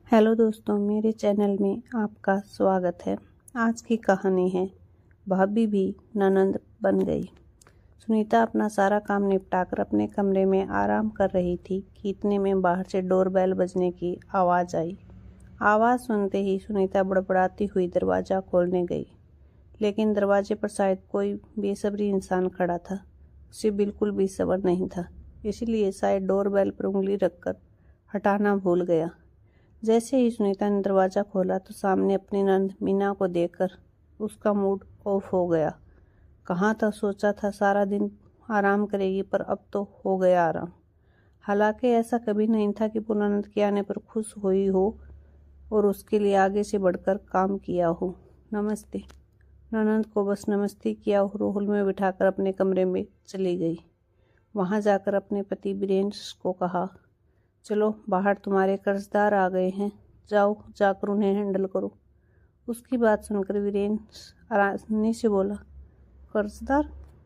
Hello दोस्तों, मेरे channel में आपका स्वागत है। आज की कहानी है भाभी भी ननंद बन गई। सुनीता अपना सारा काम निपटाकर अपने कमरे में आराम कर रही थी कि इतने में बाहर से डोरबेल बजने की आवाज़ आई। आवाज़ सुनते ही सुनीता बड़बड़ाती हुई दरवाज़ा खोलने गई, लेकिन दरवाजे पर शायद कोई बेसब्री इंसान खड़ा था। उसे बिल्कुल भी सब्र नहीं था, इसलिए शायद डोरबेल पर उंगली रखकर हटाना भूल गया। जैसे ही सुनीता ने दरवाज़ा खोला तो सामने अपनी नंद मीना को देखकर उसका मूड ऑफ हो गया। कहाँ था, सोचा था सारा दिन आराम करेगी, पर अब तो हो गया आराम। हालांकि ऐसा कभी नहीं था कि वो ननद के आने पर खुश हुई हो और उसके लिए आगे से बढ़कर काम किया हो। नमस्ते। ननद को बस नमस्ते किया और हॉल में बिठाकर अपने कमरे में चली गई। वहाँ जाकर अपने पति बीरेंद्र को कहा, चलो बाहर तुम्हारे कर्जदार आ गए हैं, जाओ जाकर उन्हें हैंडल करो। उसकी बात सुनकर वीरेंद्र आसानी से बोला, कर्जदार?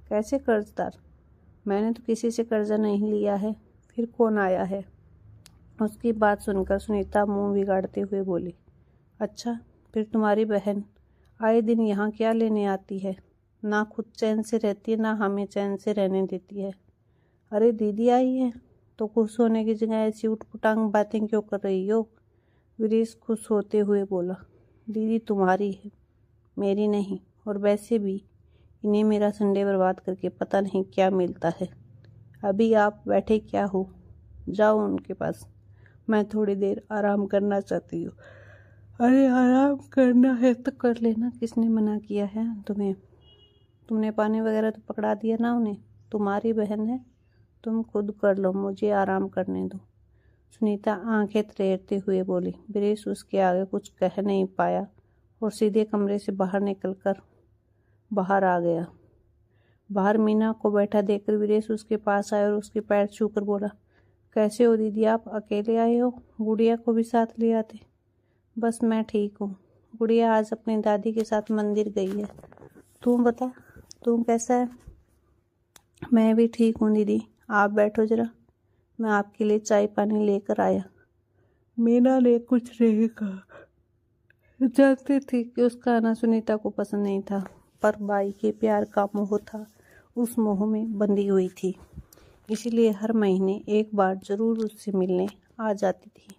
कैसे कर्जदार? मैंने तो किसी से कर्जा नहीं लिया है, फिर कौन आया है? उसकी बात सुनकर सुनीता मुंह बिगाड़ते हुए बोली, अच्छा, फिर तुम्हारी बहन आए दिन यहाँ क्या लेने आती है? ना खुद चैन से रहती है, ना हमें चैन से रहने देती है। अरे दीदी आई है तो खुश होने की जगह ऐसी उटपटांग बातें क्यों कर रही हो? वीरेश खुश होते हुए बोला, दीदी तुम्हारी है, मेरी नहीं। और वैसे भी इन्हें मेरा संडे बर्बाद करके पता नहीं क्या मिलता है। अभी आप बैठे क्या हो? जाओ उनके पास, मैं थोड़ी देर आराम करना चाहती हूँ। अरे आराम करना है तो कर लेना, किसने मना किया है तुम्हें? तुमने पानी वगैरह तो पकड़ा दिया ना उन्हें, तुम्हारी बहन है, तुम खुद कर लो, मुझे आराम करने दो। सुनीता आंखें तरेरते हुए बोली। वीरेश उसके आगे कुछ कह नहीं पाया और सीधे कमरे से बाहर निकलकर बाहर आ गया। बाहर मीना को बैठा देखकर वीरेश उसके पास आया और उसके पैर छूकर बोला, कैसे हो दीदी? आप अकेले आए हो? गुड़िया को भी साथ ले आते। बस मैं ठीक हूँ, गुड़िया आज अपनी दादी के साथ मंदिर गई है। तू बता, तू कैसा है? मैं भी ठीक हूँ दीदी, आप बैठो जरा, मैं आपके लिए चाय पानी लेकर आया। मीना ने कुछ नहीं कहा। जानती थी कि उसका आना सुनीता को पसंद नहीं था, पर भाई के प्यार का मोह था, उस मोह में बंधी हुई थी, इसीलिए हर महीने एक बार जरूर उससे मिलने आ जाती थी।